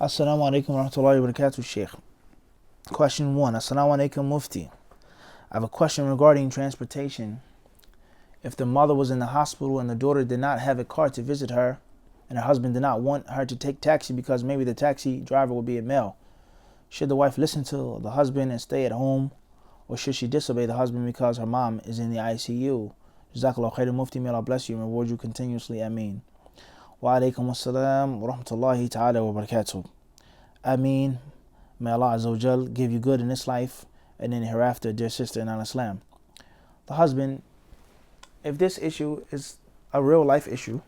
Assalamu alaikum wa rahmatullahi wa barakatuh, Sheikh. Question 1. Assalamu alaikum, Mufti. I have a question regarding transportation. If the mother was in the hospital and the daughter did not have a car to visit her, and her husband did not want her to take taxi because maybe the taxi driver would be a male, should the wife listen to the husband and stay at home, or should she disobey the husband because her mom is in the ICU? Jazakallah khairan, Mufti. May Allah bless you and reward you continuously. Ameen. Wa alaikum assalam wa rahmatullahi ta'ala wa barakatuh. Ameen. May Allah Azza wa Jal give you good in this life and then hereafter, dear sister in Islam. The husband, if this issue is a real life issue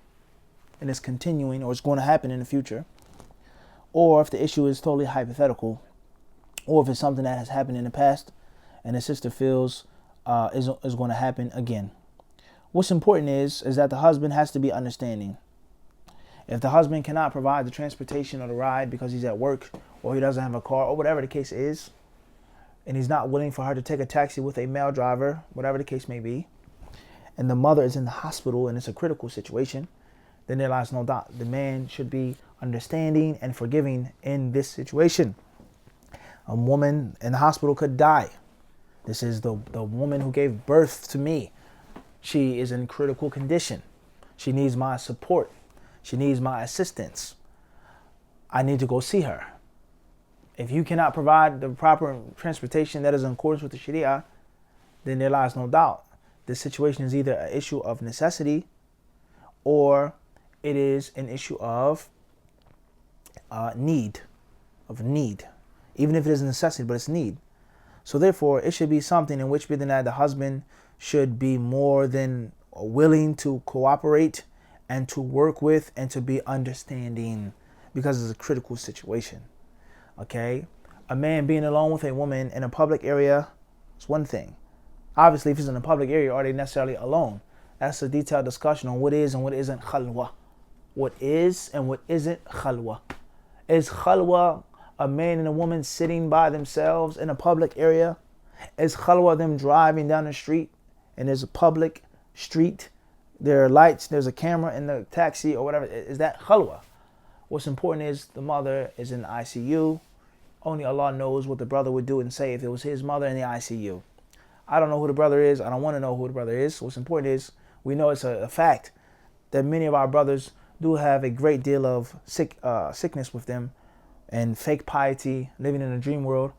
and it's continuing or it's going to happen in the future, or if the issue is totally hypothetical, or if it's something that has happened in the past and the sister feels is going to happen again. What's important is that the husband has to be understanding. If the husband cannot provide the transportation or the ride because he's at work or he doesn't have a car or whatever the case is, and he's not willing for her to take a taxi with a male driver, whatever the case may be, and the mother is in the hospital and it's a critical situation, then there lies no doubt the man should be understanding and forgiving in this situation. A woman in the hospital could die. This is the woman who gave birth to me. She is in critical condition. She needs my support. She needs my assistance. I need to go see her. If you cannot provide the proper transportation that is in accordance with the Sharia, then there lies no doubt this situation is either an issue of necessity or it is an issue of need. Even if it is a necessity, but it's need. So therefore, it should be something in which the husband should be more than willing to cooperate and to work with and to be understanding, because it's a critical situation. Okay? A man being alone with a woman in a public area is one thing. Obviously, if he's in a public area, are they necessarily alone? That's a detailed discussion on what is and what isn't khalwa. What is and what isn't khalwa. Is khalwa a man and a woman sitting by themselves in a public area? Is khalwa them driving down the street and there's a public street? There are lights, there's a camera in the taxi or whatever. Is that khalwa? What's important is the mother is in the ICU. Only Allah knows what the brother would do and say if it was his mother in the ICU. I don't know who the brother is. I don't want to know who the brother is. What's important is we know it's a fact that many of our brothers do have a great deal of sickness with them and fake piety, living in a dream world.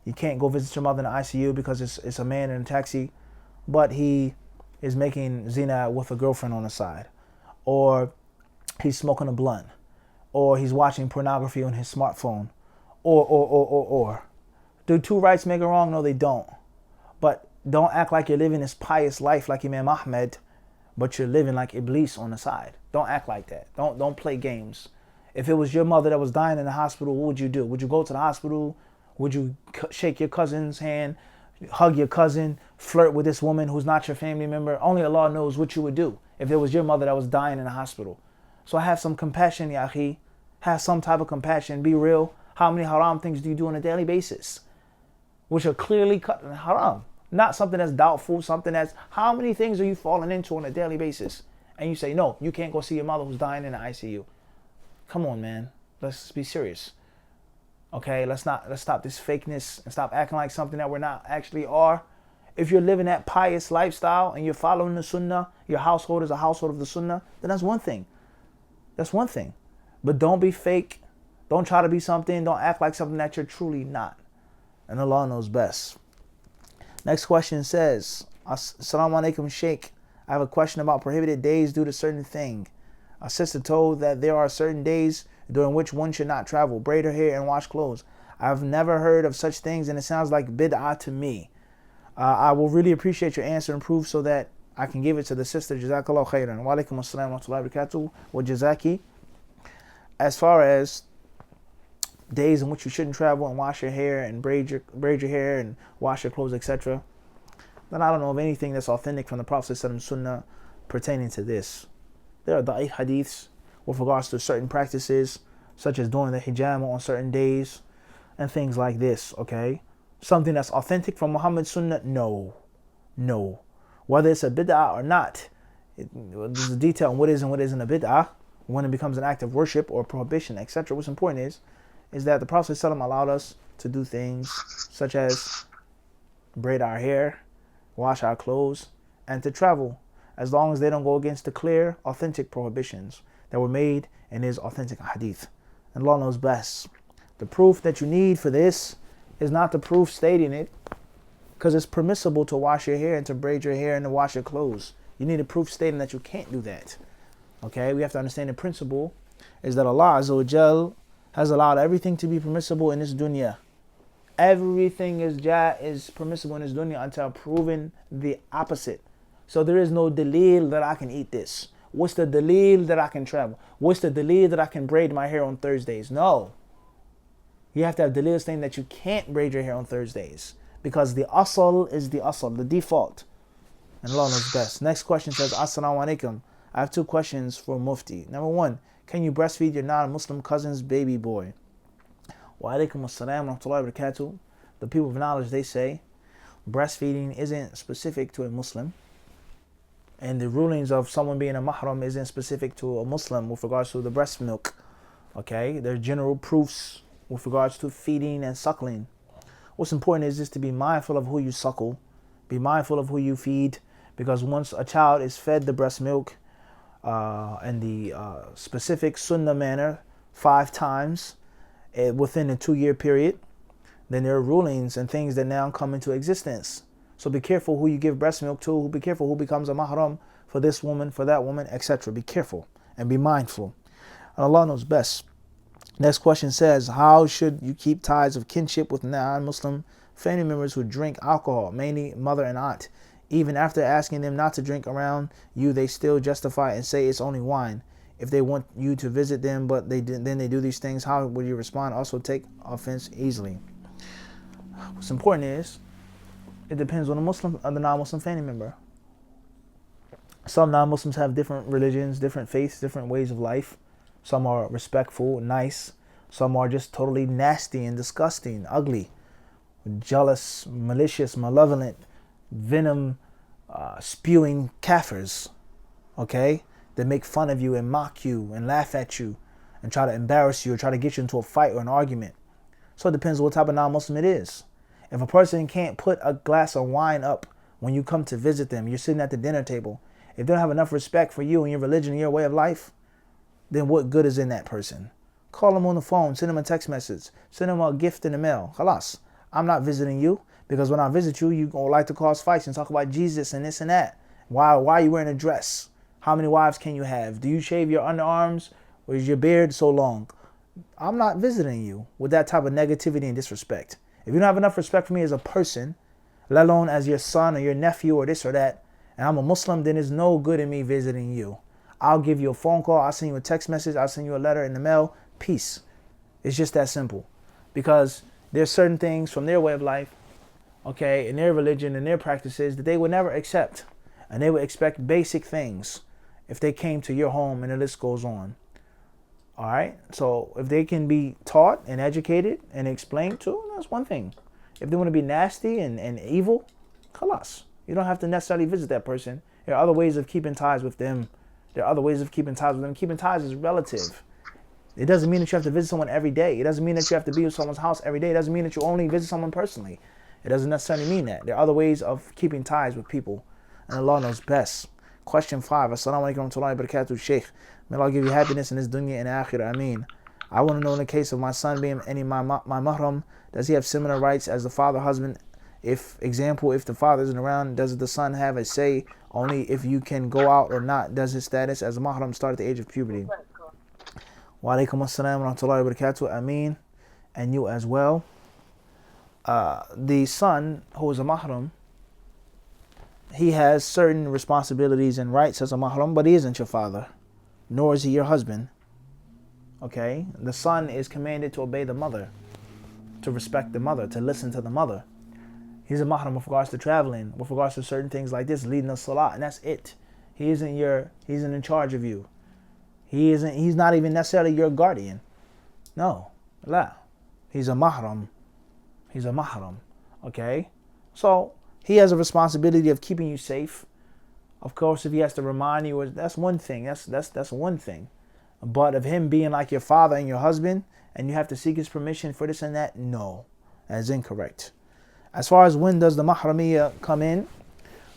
You can't go visit your mother in the ICU because it's a man in a taxi, but he is making zina with a girlfriend on the side, or he's smoking a blunt, or he's watching pornography on his smartphone, or. Do two rights make a wrong? No, they don't. But don't act like you're living this pious life like Imam Ahmed, but you're living like Iblis on the side. Don't act like that. Don't play games. If it was your mother that was dying in the hospital, what would you do? Would you go to the hospital? Would you shake your cousin's hand, hug your cousin, flirt with this woman who's not your family member? Only Allah knows what you would do if it was your mother that was dying in the hospital. So have some compassion, ya akhi. Have some type of compassion. Be real. How many haram things do you do on a daily basis, which are clearly cut in haram? Not something that's doubtful, something that's, how many things are you falling into on a daily basis? And you say, no, you can't go see your mother who's dying in the ICU. Come on, man. Let's be serious. Okay, let's stop this fakeness and stop acting like something that we're not actually are. If you're living that pious lifestyle and you're following the sunnah, your household is a household of the sunnah, then that's one thing. That's one thing. But don't be fake. Don't try to be something. Don't act like something that you're truly not. And Allah knows best. Next question says, Assalamu alaikum, Sheikh. I have a question about prohibited days due to certain thing. A sister told that there are certain days during which one should not travel, braid her hair, and wash clothes. I've never heard of such things, and it sounds like bid'ah to me. I will really appreciate your answer and proof so that I can give it to the sister. Jazakallah khairan. Wa alaikum assalam wa rahmatullahi wa barakatuh. Wa jazaki. As far as days in which you shouldn't travel and wash your hair and braid your hair and wash your clothes, etc., then I don't know of anything that's authentic from the Prophet Sunnah pertaining to this. There are da'if hadiths with regards to certain practices, such as doing the hijama on certain days and things like this, okay? Something that's authentic from Muhammad's Sunnah, no. Whether it's a bid'ah or not, there's a detail on what is and what isn't a bid'ah, when it becomes an act of worship or prohibition, etc. What's important is is that the Prophet ﷺ allowed us to do things such as braid our hair, wash our clothes, and to travel, as long as they don't go against the clear, authentic prohibitions that were made in his authentic hadith. And Allah knows best. The proof that you need for this is not the proof stating it, because it's permissible to wash your hair and to braid your hair and to wash your clothes. You need a proof stating that you can't do that. Okay, we have to understand the principle is that Allah Azza wa Jal has allowed everything to be permissible in this dunya. Everything is permissible in this dunya until proven the opposite. So there is no dalil that I can eat this. What's the dalil that I can travel? What's the dalil that I can braid my hair on Thursdays? No. You have to have dalil saying that you can't braid your hair on Thursdays, because the asal is the asal, the default. And Allah knows best. Next question says, Assalamu alaikum. I have two questions for Mufti. Number one, can you breastfeed your non-Muslim cousin's baby boy? Wa alaikum assalam wa rahmatullahi wa barakatuh. The people of knowledge, they say breastfeeding isn't specific to a Muslim, and the rulings of someone being a mahram isn't specific to a Muslim with regards to the breast milk. Okay, there are general proofs with regards to feeding and suckling. What's important is just to be mindful of who you suckle, be mindful of who you feed, because once a child is fed the breast milk in the specific sunnah manner 5 times within a 2-year period, then there are rulings and things that now come into existence. So be careful who you give breast milk to, be careful who becomes a mahram for this woman, for that woman, etc. Be careful and be mindful. And Allah knows best. Next question says, how should you keep ties of kinship with non-Muslim family members who drink alcohol, mainly mother and aunt? Even after asking them not to drink around you, they still justify and say it's only wine. If they want you to visit them, but then they do these things, how would you respond? Also take offense easily. What's important is, it depends on the Muslim or the non-Muslim family member. Some non-Muslims have different religions, different faiths, different ways of life. Some are respectful, nice. Some are just totally nasty and disgusting, ugly, jealous, malicious, malevolent, venom spewing kafirs. Okay? They make fun of you and mock you and laugh at you and try to embarrass you or try to get you into a fight or an argument. So it depends on what type of non-Muslim it is. If a person can't put a glass of wine up when you come to visit them, you're sitting at the dinner table, if they don't have enough respect for you and your religion and your way of life, then what good is in that person? Call them on the phone, send them a text message, send them a gift in the mail. Khalas, I'm not visiting you, because when I visit you, you're going to like to cause fights and talk about Jesus and this and that. Why are you wearing a dress? How many wives can you have? Do you shave your underarms, or is your beard so long? I'm not visiting you with that type of negativity and disrespect. If you don't have enough respect for me as a person, let alone as your son or your nephew or this or that, and I'm a Muslim, then there's no good in me visiting you. I'll give you a phone call, I'll send you a text message, I'll send you a letter in the mail. Peace. It's just that simple. Because there's certain things from their way of life, okay, in their religion and their practices that they would never accept. And they would expect basic things if they came to your home, and the list goes on. All right? So if they can be taught and educated and explained to, that's one thing. If they want to be nasty and evil, khalas. You don't have to necessarily visit that person. There are other ways of keeping ties with them. Keeping ties is relative. It doesn't mean that you have to visit someone every day. It doesn't mean that you have to be in someone's house every day. It doesn't mean that you only visit someone personally. It doesn't necessarily mean that. There are other ways of keeping ties with people. And Allah knows best. Question 5. Assalamu alaikum wa rahmatullahi wa barakatuh, Shaykh. May Allah give you happiness in this dunya and akhirah. Ameen. I want to know, in the case of my son being my mahram, does he have similar rights as the father, husband? If the father isn't around, does the son have a say only if you can go out or not? Does his status as a mahram start at the age of puberty? Wa alaikum assalam wa rahmatullahi wa barakatuh. Ameen. And you as well. The son who is a mahram, he has certain responsibilities and rights as a mahram, but he isn't your father, nor is he your husband. Okay? The son is commanded to obey the mother, to respect the mother, to listen to the mother. He's a mahram with regards to traveling, with regards to certain things like this, leading the salah, and that's it. He isn't in charge of you. He's not even necessarily your guardian. No. La. He's a mahram. He's a mahram. Okay? So he has a responsibility of keeping you safe. Of course, if he has to remind you, that's one thing. That's one thing. But of him being like your father and your husband, and you have to seek his permission for this and that, no, that is incorrect. As far as when does the mahramiyya come in,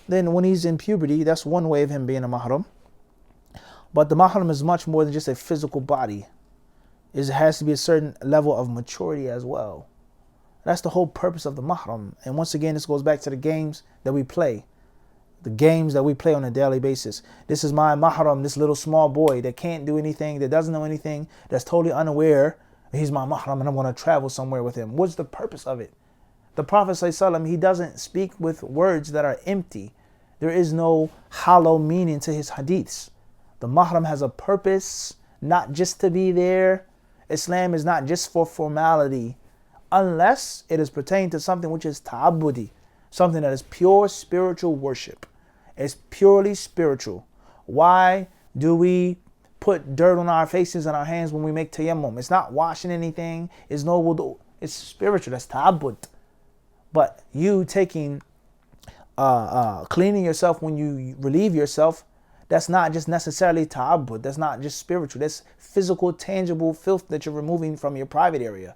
then when he's in puberty, that's one way of him being a mahram. But the mahram is much more than just a physical body. It has to be a certain level of maturity as well. That's the whole purpose of the mahram. And once again, this goes back to the games that we play. The games that we play on a daily basis. This is my mahram, this little small boy that can't do anything, that doesn't know anything, that's totally unaware. He's my mahram and I'm going to travel somewhere with him. What's the purpose of it? The Prophet ﷺ, he doesn't speak with words that are empty. There is no hollow meaning to his hadiths. The mahram has a purpose, not just to be there. Islam is not just for formality, unless it is pertaining to something which is ta'abbudi, something that is pure spiritual worship. It's purely spiritual. Why do we put dirt on our faces and our hands when we make tayammum? It's not washing anything. It's no wudu. It's spiritual. That's ta'abbud. But you taking, cleaning yourself when you relieve yourself, that's not just necessarily ta'abbud. That's not just spiritual. That's physical, tangible filth that you're removing from your private area.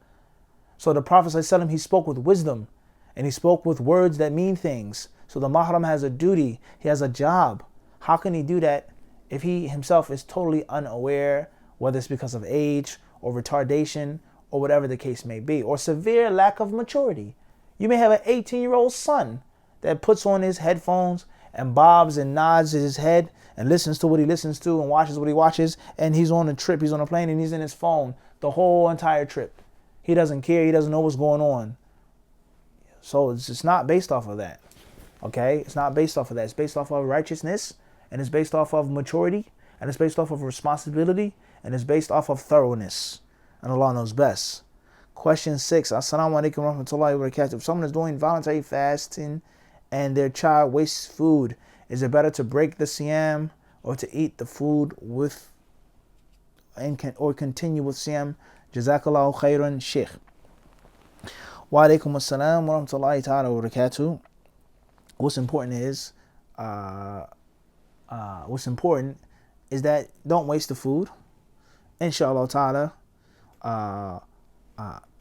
So the Prophet ﷺ, he spoke with wisdom and he spoke with words that mean things. So the mahram has a duty. He has a job. How can he do that if he himself is totally unaware, whether it's because of age or retardation or whatever the case may be, or severe lack of maturity? You may have an 18-year-old son that puts on his headphones and bobs and nods his head and listens to what he listens to and watches what he watches, and he's on a trip, he's on a plane, and he's in his phone the whole entire trip. He doesn't care, he doesn't know what's going on. So it's not based off of that. Okay? It's not based off of that. It's based off of righteousness, and it's based off of maturity, and it's based off of responsibility, and it's based off of thoroughness. And Allah knows best. Question 6. Assalamu alaikum wa rahmatullahi wa barakatuh. If someone is doing voluntary fasting and their child wastes food, is it better to break the siyam or to eat the food with or continue with siyam? Jazakallahu khairan, Sheikh. Wa alaikum assalam wa rahmatullahi ta'ala wa barakatuh. What's important is that don't waste the food. Inshallah ta'ala,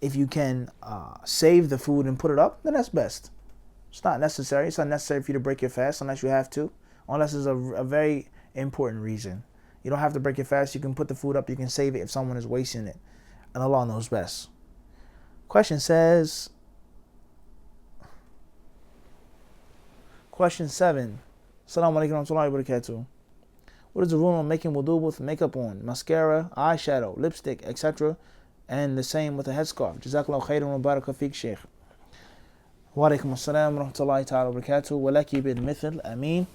if you can save the food and put it up, then that's best. It's not necessary. It's not necessary for you to break your fast unless you have to, unless it's a very important reason. You don't have to break your fast. You can put the food up. You can save it if someone is wasting it. And Allah knows best. Question 7. Assalamu alaikum wa rahmatullahi wa barakatuh. What is the rule on making wudu with makeup on, mascara, eyeshadow, lipstick, etc., and the same with a headscarf? Jazakallahu khairan wa baraka feek, Sheikh. Wa alaikum assalam wa rahmatullahi ta'ala wa barakatuh. Wa laki bil mithl, ameen.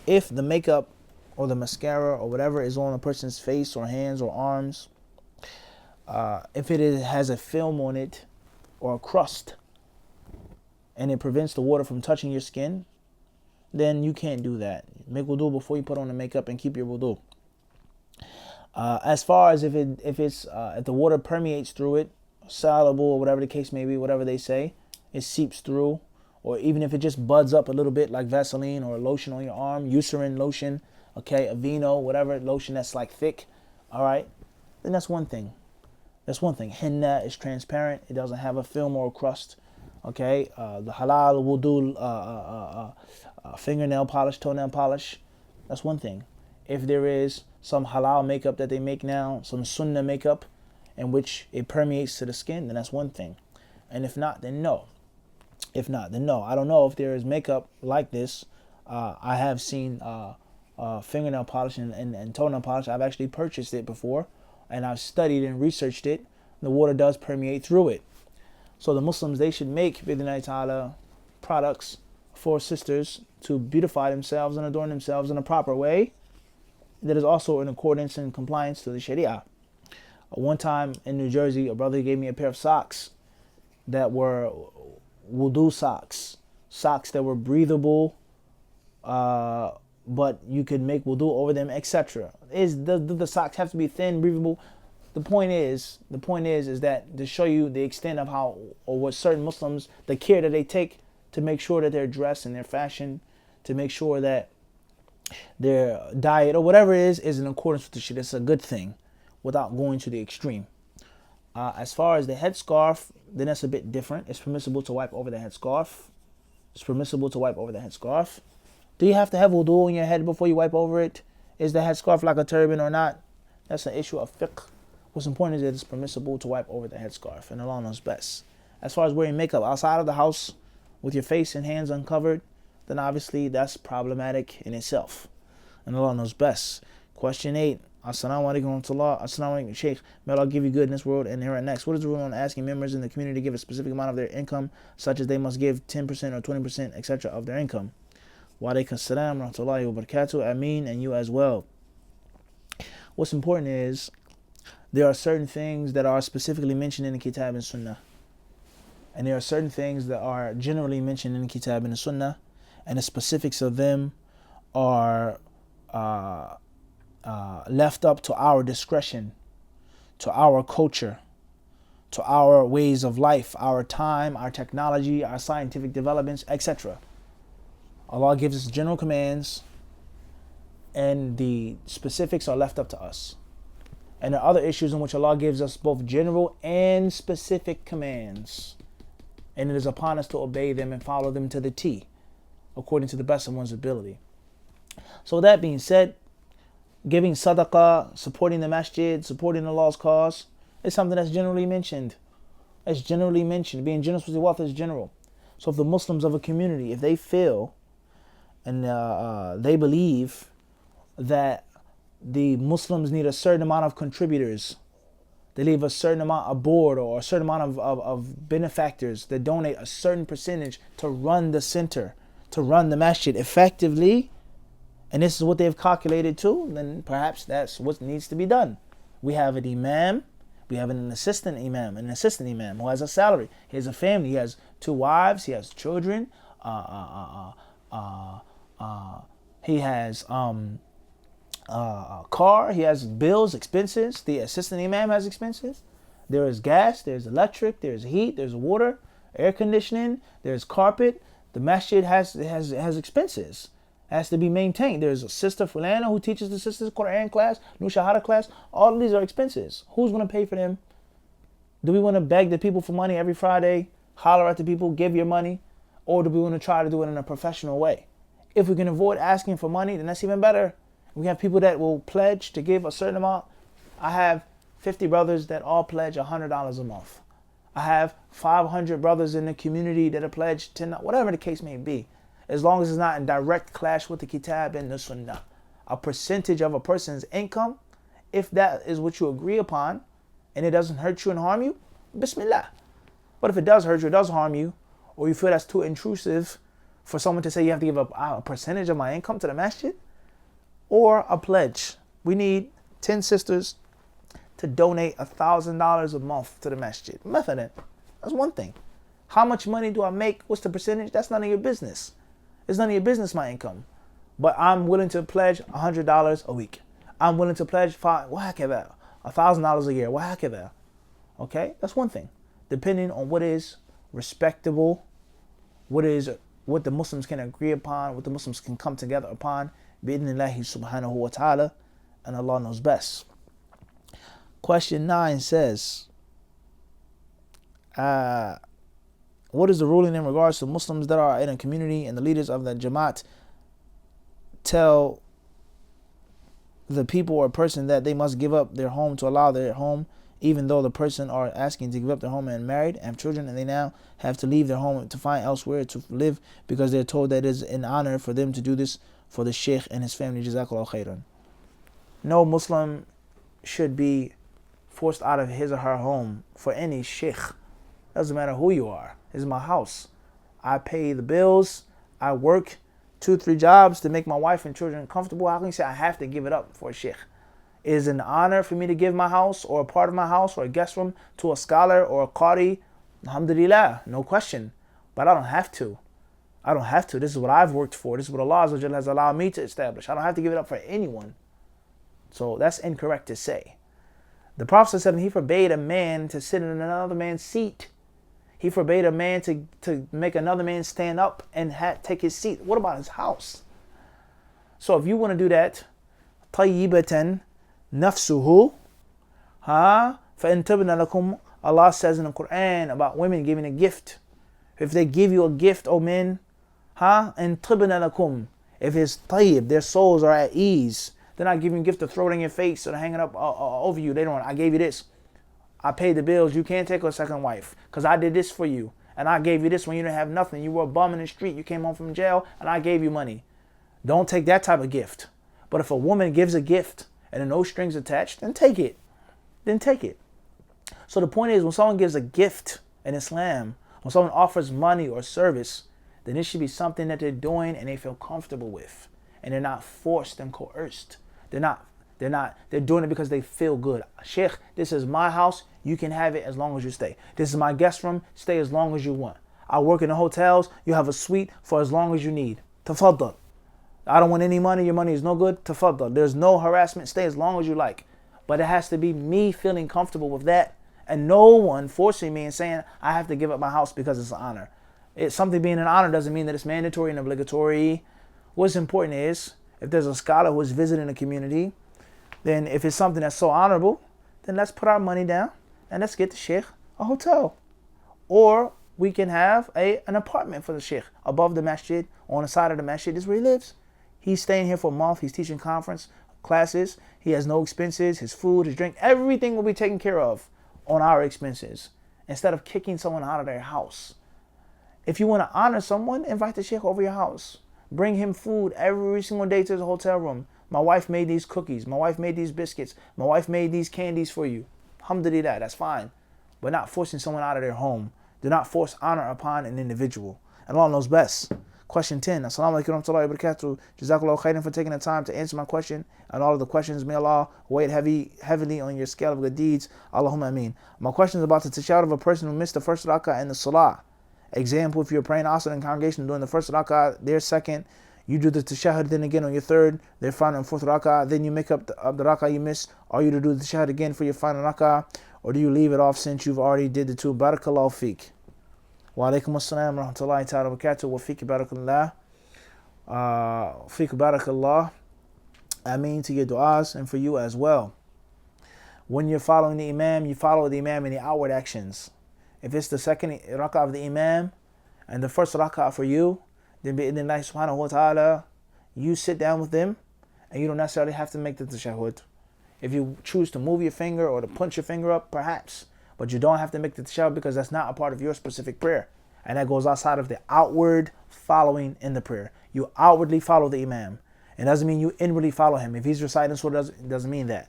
If the makeup or the mascara or whatever is on a person's face or hands or arms, if it has a film on it or a crust and it prevents the water from touching your skin, then you can't do that. Make wudu before you put on the makeup and keep your wudu. As far as if the water permeates through it, soluble or whatever the case may be, whatever they say, it seeps through, or even if it just buds up a little bit like Vaseline or lotion on your arm, Eucerin lotion, okay, Aveeno, whatever lotion that's like thick, all right, then that's one thing. That's one thing. Henna is transparent. It doesn't have a film or a crust. Okay, the halal wudu fingernail polish, toenail polish, that's one thing. If there is some halal makeup that they make now, some sunnah makeup, in which it permeates to the skin, then that's one thing. And if not, then no. If not, then no. I don't know if there is makeup like this. I have seen fingernail polish and toenail polish. I've actually purchased it before, and I've studied and researched it. The water does permeate through it. So the Muslims, they should make bid'nai ta'ala products for sisters to beautify themselves and adorn themselves in a proper way that is also in accordance and compliance to the Sharia. One time in New Jersey, a brother gave me a pair of socks that were wudu socks that were breathable, but you could make wudu over them, etc. The socks have to be thin, breathable? The point is that to show you the extent of how, or what certain Muslims, the care that they take to make sure that their dress and their fashion, to make sure that their diet or whatever it is in accordance with the shit. It's a good thing without going to the extreme. As far as the headscarf, then that's a bit different. It's permissible to wipe over the headscarf. It's permissible to wipe over the headscarf. Do you have to have wudu on your head before you wipe over it? Is the headscarf like a turban or not? That's an issue of fiqh. What's important is that it's permissible to wipe over the headscarf, and Allah knows best. As far as wearing makeup outside of the house with your face and hands uncovered, then obviously that's problematic in itself, and Allah knows best. Question 8. Assalamu alaikum wa rahmatullah. Assalamu alaikum, Shaykh. May Allah give you good in this world and here and next. What is the rule on asking members in the community to give a specific amount of their income, such as they must give 10% or 20%, etc. of their income? Wa alaikum assalam wa rahmatullahi wa barakatuh. Ameen, and you as well. What's important is there are certain things that are specifically mentioned in the Kitab and Sunnah. And there are certain things that are generally mentioned in the Kitab and the Sunnah. And the specifics of them are left up to our discretion, to our culture, to our ways of life, our time, our technology, our scientific developments, etc. Allah gives us general commands, and the specifics are left up to us. And there are other issues in which Allah gives us both general and specific commands, and it is upon us to obey them and follow them to the T, according to the best of one's ability. So that being said, giving sadaqah, supporting the masjid, supporting Allah's cause is something that's generally mentioned. It's generally mentioned. Being generous with your wealth is general. So if the Muslims of a community, if they feel and they believe that the Muslims need a certain amount of contributors, they leave a certain amount, a board or a certain amount of benefactors that donate a certain percentage to run the center, to run the masjid effectively, and this is what they've calculated too, then perhaps that's what needs to be done. We have an imam, we have an assistant imam who has a salary. He has a family, he has 2 wives, he has children, he has a car, he has bills, expenses. The assistant imam has expenses. There is gas, there's electric, there's heat, there's water, air conditioning, there's carpet. The masjid has expenses. Has to be maintained. There's a sister Fulana who teaches the sisters Quran class, Nushahada class. All of these are expenses. Who's going to pay for them? Do we want to beg the people for money every Friday, holler at the people, give your money? Or do we want to try to do it in a professional way? If we can avoid asking for money, then that's even better. We have people that will pledge to give a certain amount. I have 50 brothers that all pledge $100 a month. I have 500 brothers in the community that are pledged $10, whatever the case may be. As long as it's not in direct clash with the Kitab and the Sunnah. A percentage of a person's income, if that is what you agree upon, and it doesn't hurt you and harm you, Bismillah. But if it does hurt you, it does harm you, or you feel that's too intrusive for someone to say you have to give up a percentage of my income to the masjid, or a pledge. We need 10 sisters to donate $1,000 a month to the masjid. Mathalan. That's one thing. How much money do I make? What's the percentage? That's none of your business. It's none of your business, my income. But I'm willing to pledge $100 a week. I'm willing to pledge $1,000 a year. Okay? That's one thing. Depending on what is respectable, what the Muslims can agree upon, what the Muslims can come together upon, bi'idhnillahi subhanahu wa ta'ala, and Allah knows best. Question 9 says, what is the ruling in regards to Muslims that are in a community and the leaders of the Jamaat tell the people or person that they must give up their home to allow their home, even though the person are asking to give up their home and married and have children, and they now have to leave their home to find elsewhere to live because they're told that it is an honor for them to do this for the Sheikh and his family. Jazakallahu khairan. No Muslim should be forced out of his or her home for any Sheikh. Doesn't matter who you are. This is my house. I pay the bills. I work 2-3 jobs to make my wife and children comfortable. How can you say I have to give it up for a sheikh? It is an honor for me to give my house or a part of my house or a guest room to a scholar or a qari. Alhamdulillah, no question. But I don't have to. This is what I've worked for. This is what Allah Azza wa Jalla has allowed me to establish. I don't have to give it up for anyone. So that's incorrect to say. The Prophet said he forbade a man to sit in another man's seat. He forbade a man to make another man stand up and take his seat. What about his house? So if you want to do that, طَيِّبَةً نَفْسُهُ فَإِن تِبْنَ لَكُمْ, Allah says in the Quran about women giving a gift. If they give you a gift, O men, إِن تِبْنَ لَكُمْ, if it's tayyib, their souls are at ease, they're not giving you a gift to throw it in your face or to hang it up over you. They don't, I gave you this. I paid the bills. You can't take a second wife because I did this for you. And I gave you this when you didn't have nothing. You were a bum in the street. You came home from jail and I gave you money. Don't take that type of gift. But if a woman gives a gift and there are no strings attached, then take it. Then take it. So the point is, when someone gives a gift in Islam, when someone offers money or service, then it should be something that they're doing and they feel comfortable with. And they're not forced and coerced. They're doing it because they feel good. Sheikh, this is my house. You can have it as long as you stay. This is my guest room. Stay as long as you want. I work in the hotels. You have a suite for as long as you need. Tafaddal. I don't want any money. Your money is no good. Tafaddal. There's no harassment. Stay as long as you like. But it has to be me feeling comfortable with that and no one forcing me and saying I have to give up my house because it's an honor. It's something being an honor doesn't mean that it's mandatory and obligatory. What's important is if there's a scholar who is visiting a community, then if it's something that's so honorable, then let's put our money down and let's get the sheikh a hotel. Or we can have an apartment for the sheikh above the masjid, on the side of the masjid. This is where he lives. He's staying here for a month. He's teaching conference classes. He has no expenses. His food, his drink, everything will be taken care of on our expenses instead of kicking someone out of their house. If you want to honor someone, invite the sheikh over your house. Bring him food every single day to the hotel room. My wife made these cookies. My wife made these biscuits. My wife made these candies for you. Alhamdulillah, that's fine. But not forcing someone out of their home. Do not force honor upon an individual. And Allah knows best. Question 10. Assalamu alaikum warahmatullahi wabarakatuh. Jazakallahu khairan for taking the time to answer my question and all of the questions. May Allah weigh it heavily on your scale of good deeds. Allahumma ameen. My question is about the tashahhud of a person who missed the first rak'ah in the salah. Example, if you're praying asr in congregation during the first rak'ah, their second, you do the tashahhud, then again on your third, their final and fourth rak'ah, then you make up the rak'ah you missed. Are you to do the tashahhud again for your final rak'ah, or do you leave it off since you've already did the two? Barakallahu feek. Wa alaikum assalam wa rahmatullahi ta'ala wa barakatuh. Wa feek barakallah. Feek barakallah. I mean to your du'as and for you as well. When you're following the imam, you follow the imam in the outward actions. If it's the second rak'ah of the imam and the first rak'ah for you, then bi'idhnillahi subhanahu wa ta'ala, you sit down with them and you don't necessarily have to make the tashahhud. If you choose to move your finger or to punch your finger up, perhaps, but you don't have to make the tashahhud because that's not a part of your specific prayer. And that goes outside of the outward following in the prayer. You outwardly follow the imam. It doesn't mean you inwardly follow him. If he's reciting surah, it doesn't mean that.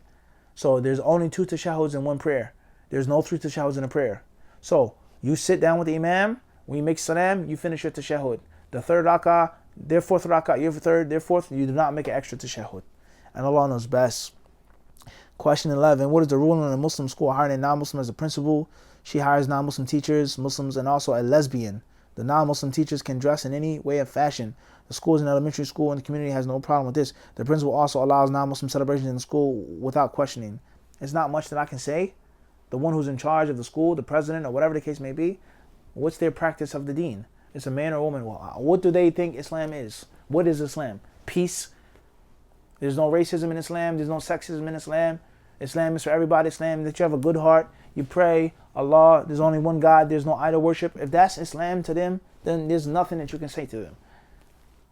So there's only 2 tashahhuds in one prayer. There's no 3 tashahhuds in a prayer. So you sit down with the imam. When you make salam, you finish your tashahhud. The third rak'ah, their fourth rak'ah, your third, their fourth, you do not make an extra tashahhud. And Allah knows best. Question 11. What is the rule in a Muslim school hiring a non-Muslim as a principal? She hires non-Muslim teachers, Muslims, and also a lesbian. The non-Muslim teachers can dress in any way of fashion. The school is an elementary school and the community has no problem with this. The principal also allows non-Muslim celebrations in the school without questioning. It's not much that I can say. The one who's in charge of the school, the president, or whatever the case may be, what's their practice of the deen? It's a man or a woman. Well, what do they think Islam is? What is Islam? Peace. There's no racism in Islam. There's no sexism in Islam. Islam is for everybody. Islam that you have a good heart. You pray, Allah, there's only one God. There's no idol worship. If that's Islam to them, then there's nothing that you can say to them.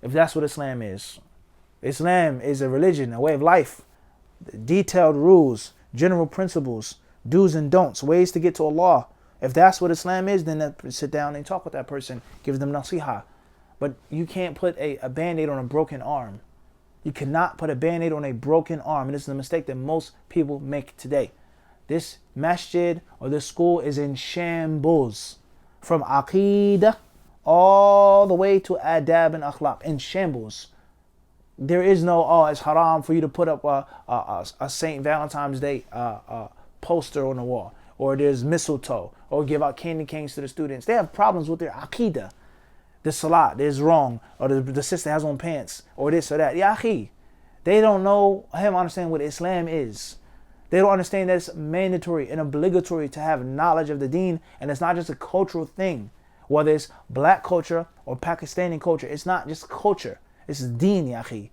If that's what Islam is. Islam is a religion, a way of life. Detailed rules, general principles, do's and don'ts, ways to get to Allah. If that's what Islam is, then sit down and talk with that person. Give them nasiha. But you can't put a band-aid on a broken arm. You cannot put a band-aid on a broken arm. And this is a mistake that most people make today. This masjid or this school is in shambles. From aqeedah all the way to adab and akhlaq. In shambles. There is no, it's haram for you to put up a St. Valentine's Day poster on the wall. Or there's mistletoe. Or give out candy canes to the students. They have problems with their aqeedah. The salat is wrong, or the sister has on pants, or this or that. Ya akhi, they don't know, understand what Islam is. They don't understand that it's mandatory and obligatory to have knowledge of the deen, and it's not just a cultural thing. Whether it's black culture or Pakistani culture, it's not just culture. It's deen, ya akhi.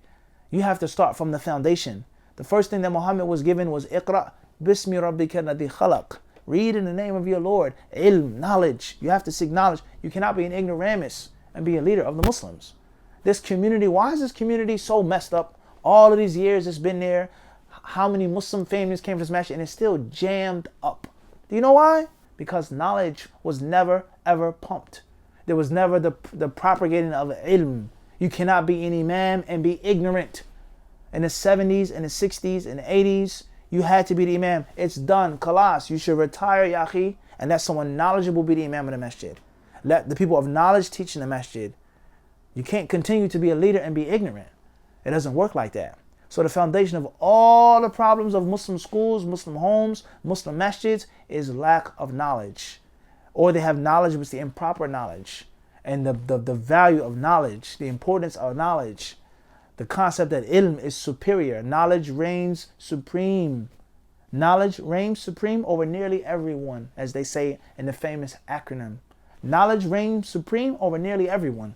You have to start from the foundation. The first thing that Muhammad was given was iqra, Bismi rabbika alladhi khalaq. Read in the name of your Lord. Ilm, knowledge. You have to seek knowledge. You cannot be an ignoramus and be a leader of the Muslims. This community, why is this community so messed up? All of these years it's been there. How many Muslim families came to this masjid and it's still jammed up? Do you know why? Because knowledge was never ever pumped. There was never the propagating of ilm. You cannot be an imam and be ignorant. In the 70s, in the 60s, in the 80s, you had to be the imam. It's done. Khalas. You should retire, Yahi, and let someone knowledgeable be the imam of the masjid. Let the people of knowledge teach in the masjid. You can't continue to be a leader and be ignorant. It doesn't work like that. So the foundation of all the problems of Muslim schools, Muslim homes, Muslim masjids is lack of knowledge. Or they have knowledge but it's the improper knowledge. And the value of knowledge, the importance of knowledge. The concept that ilm is superior. Knowledge reigns supreme. Knowledge reigns supreme over nearly everyone, as they say in the famous acronym. Knowledge reigns supreme over nearly everyone.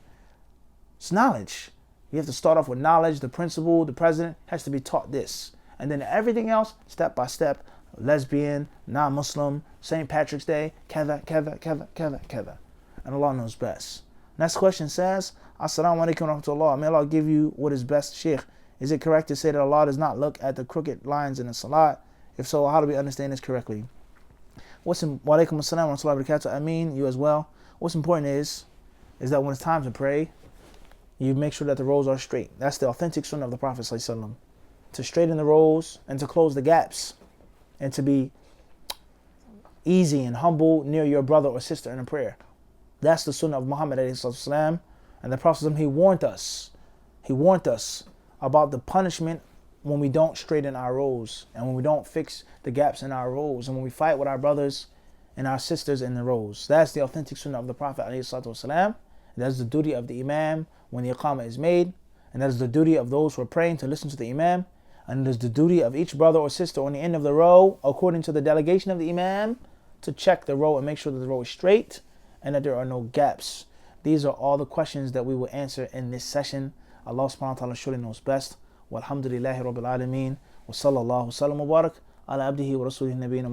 It's knowledge. You have to start off with knowledge. The principal, the president has to be taught this. And then everything else, step by step, lesbian, non-Muslim, St. Patrick's Day, keva, keva, keva, keva, keva. And Allah knows best. Next question says, Assalamu alaikum wa rahmatullah. May Allah give you what is best, Sheikh. Is it correct to say that Allah does not look at the crooked lines in the salat? If so, how do we understand this correctly? Wa alaikum assalam wa rahmatullahi wa barakatuh. I mean, you as well. What's important is that when it's time to pray, you make sure that the rows are straight. That's the authentic sunnah of the Prophet ﷺ. To straighten the rows and to close the gaps. And to be easy and humble near your brother or sister in a prayer. That's the sunnah of Muhammad ﷺ. And the Prophet, he warned us about the punishment when we don't straighten our rows and when we don't fix the gaps in our rows and when we fight with our brothers and our sisters in the rows. That's the authentic sunnah of the Prophet ﷺ. That's the duty of the Imam when the Iqamah is made, and that is the duty of those who are praying to listen to the Imam, and it is the duty of each brother or sister on the end of the row, according to the delegation of the Imam, to check the row and make sure that the row is straight and that there are no gaps. These are all the questions that we will answer in this session. Allah subhanahu wa ta'ala surely knows best. Walhamdulillahi rabbil alameen. Wa sallallahu sallam wa barak ala abdihi wa rasulihi nabiyina Muhammad.